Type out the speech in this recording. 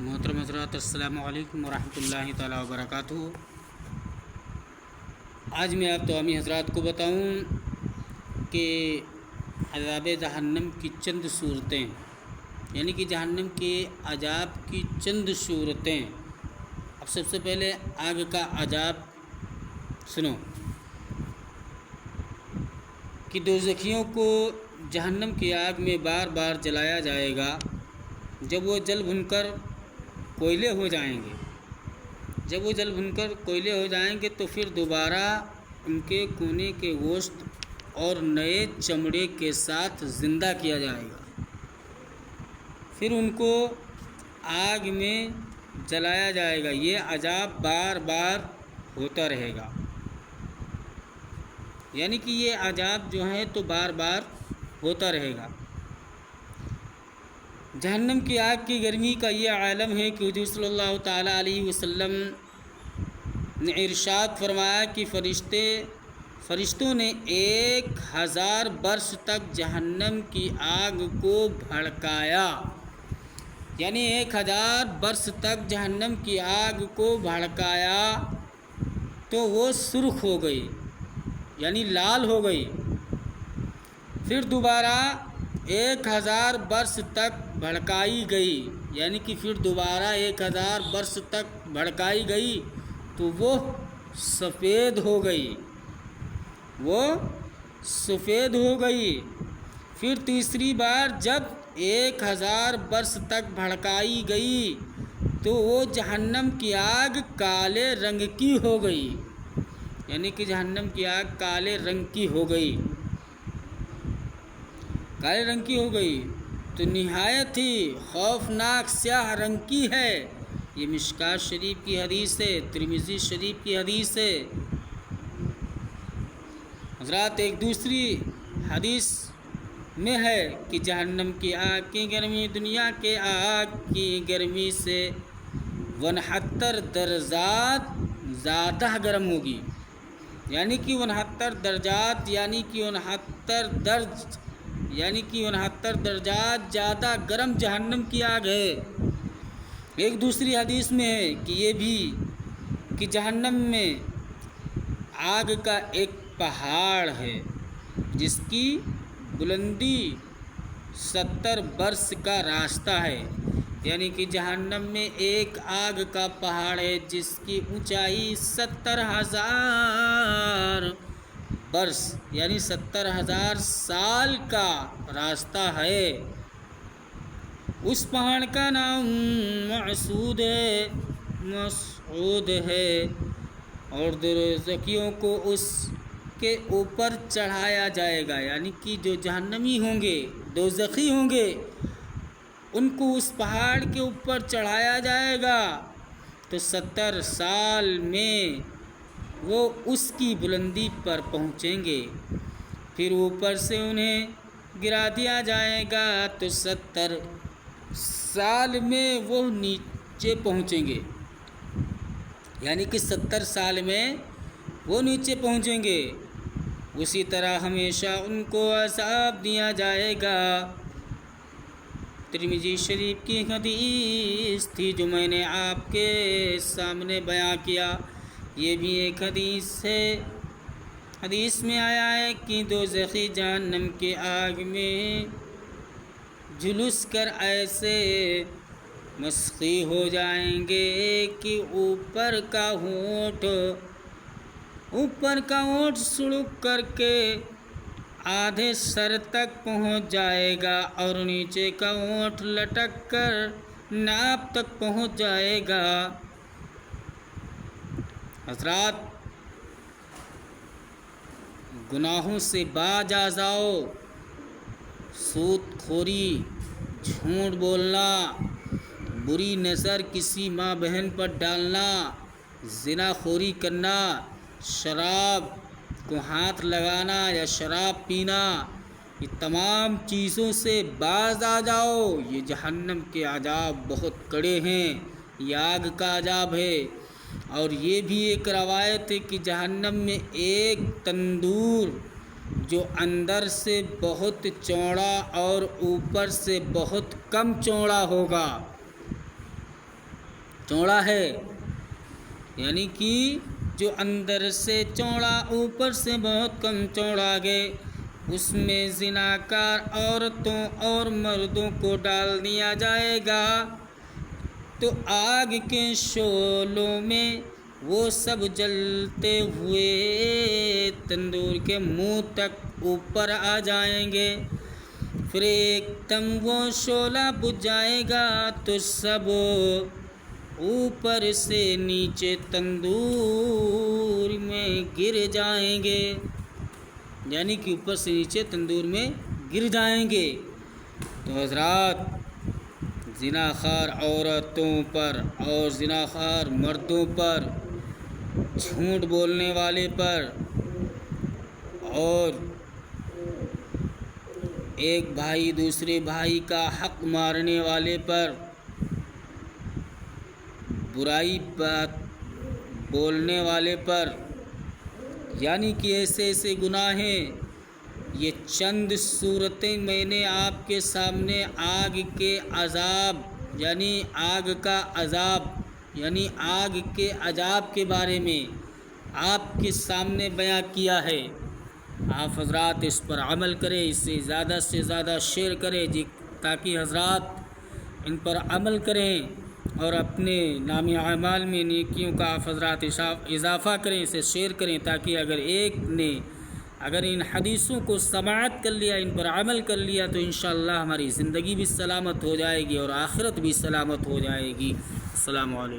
محترم حضرات، السلام علیکم ورحمۃ اللہ تعالیٰ وبرکاتہ۔ آج میں آپ تمامی حضرات کو بتاؤں کہ عذاب جہنم کی چند صورتیں، یعنی کہ جہنم کے عذاب کی چند صورتیں۔ اب سب سے پہلے آگ کا عذاب سنو کہ دوزخیوں کو جہنم کی آگ میں بار بار جلایا جائے گا۔ جب وہ جل بھن کر کوئلے ہو جائیں گے تو پھر دوبارہ ان کے کونے کے گوشت اور نئے چمڑے کے ساتھ زندہ کیا جائے گا، پھر ان کو آگ میں جلایا جائے گا۔ یہ عذاب بار بار ہوتا رہے گا، یعنی کہ یہ عذاب جو ہے تو بار بار ہوتا رہے گا۔ جہنم کی آگ کی گرمی کا یہ عالم ہے کہ حضور صلی اللہ تعالیٰ علیہ وسلم نے ارشاد فرمایا کہ فرشتوں نے 1000 برس تک جہنم کی آگ کو بھڑکایا، یعنی 1000 برس تک جہنم کی آگ کو بھڑکایا تو وہ سرخ ہو گئی، یعنی لال ہو گئی۔ پھر دوبارہ 1000 برس تک بھڑکائی گئی، یعنی کہ پھر دوبارہ 1000 برس تک بھڑکائی گئی تو وہ سفید ہو گئی۔ پھر تیسری بار جب 1000 برس تک بھڑکائی گئی تو وہ جہنم کی آگ کالے رنگ کی ہو گئی، یعنی کہ جہنم کی آگ کالے رنگ کی ہو گئی تو نہایت ہی خوفناک سیاہ رنگ کی ہے۔ یہ مشکات شریف کی حدیث ہے، ترمذی شریف کی حدیث ہے۔ حضرات، ایک دوسری حدیث میں ہے کہ جہنم کی آگ کی گرمی دنیا کے آگ کی گرمی سے 69 درجات زیادہ گرم ہوگی، یعنی کہ 69 درجات زیادہ گرم جہنم کی آگ ہے۔ ایک دوسری حدیث میں ہے کہ یہ بھی کہ جہنم میں آگ کا ایک پہاڑ ہے جس کی بلندی 70 برس کا راستہ ہے، یعنی کہ جہنم میں ایک آگ کا پہاڑ ہے جس کی اونچائی 70,000 برس، یعنی 70,000 سال کا راستہ ہے۔ اس پہاڑ کا نام مسعود ہے اور دوزخیوں کو اس کے اوپر چڑھایا جائے گا، یعنی کہ جو جہنمی ہوں گے، دوزخی ہوں گے، ان کو اس پہاڑ کے اوپر چڑھایا جائے گا تو 70 سال میں وہ اس کی بلندی پر پہنچیں گے، پھر اوپر سے انہیں گرا دیا جائے گا تو 70 سال میں وہ نیچے پہنچیں گے، یعنی کہ 70 سال میں وہ نیچے پہنچیں گے۔ اسی طرح ہمیشہ ان کو عذاب دیا جائے گا۔ ترمذی شریف کی حدیث تھی جو میں نے آپ کے سامنے بیان کیا، یہ بھی ایک حدیث ہے۔ حدیث میں آیا ہے کہ دوزخی جہنم کی آگ میں جھلس کر ایسے مسخی ہو جائیں گے کہ اوپر کا ہونٹ سڑک کر کے آدھے سر تک پہنچ جائے گا اور نیچے کا ہونٹ لٹک کر ناپ تک پہنچ جائے گا۔ حضرات، گناہوں سے باز آ جاؤ، سود خوری، جھوٹ بولنا، بری نظر کسی ماں بہن پر ڈالنا، زنا خوری کرنا، شراب کو ہاتھ لگانا یا شراب پینا، یہ تمام چیزوں سے باز آ جاؤ۔ یہ جہنم کے عذاب بہت کڑے ہیں، یہ آگ کا عذاب ہے۔ اور یہ بھی ایک روایت ہے کہ جہنم میں ایک تندور جو اندر سے بہت چوڑا اور اوپر سے بہت کم چوڑا ہوگا، چوڑا ہے، یعنی کہ جو اندر سے چوڑا اوپر سے بہت کم چوڑا ہے، اس میں زناکار عورتوں اور مردوں کو ڈال دیا جائے گا تو آگ کے شعلوں میں وہ سب جلتے ہوئے تندور کے منہ تک اوپر آ جائیں گے۔ پھر ایک دم وہ شعلہ بجھ جائے گا تو سب اوپر سے نیچے تندور میں گر جائیں گے، یعنی کہ اوپر سے نیچے تندور میں گر جائیں گے۔ تو حضرات، زناخوار عورتوں پر اور زناخوار مردوں پر، جھوٹ بولنے والے پر اور ایک بھائی دوسرے بھائی کا حق مارنے والے پر، برائی بات بولنے والے پر، یعنی کہ ایسے ایسے گناہ ہیں۔ یہ چند صورتیں میں نے آپ کے سامنے آگ کے عذاب یعنی آگ کا عذاب یعنی آگ کے عذاب کے بارے میں آپ کے سامنے بیان کیا ہے۔ آپ حضرات اس پر عمل کریں، اس سے زیادہ شیئر کریں تاکہ حضرات ان پر عمل کریں اور اپنے نامی اعمال میں نیکیوں کا آپ حضرات اضافہ کریں، اسے شیئر کریں تاکہ اگر ان حدیثوں کو سماعت کر لیا، ان پر عمل کر لیا تو انشاءاللہ ہماری زندگی بھی سلامت ہو جائے گی اور آخرت بھی سلامت ہو جائے گی۔ السلام علیکم۔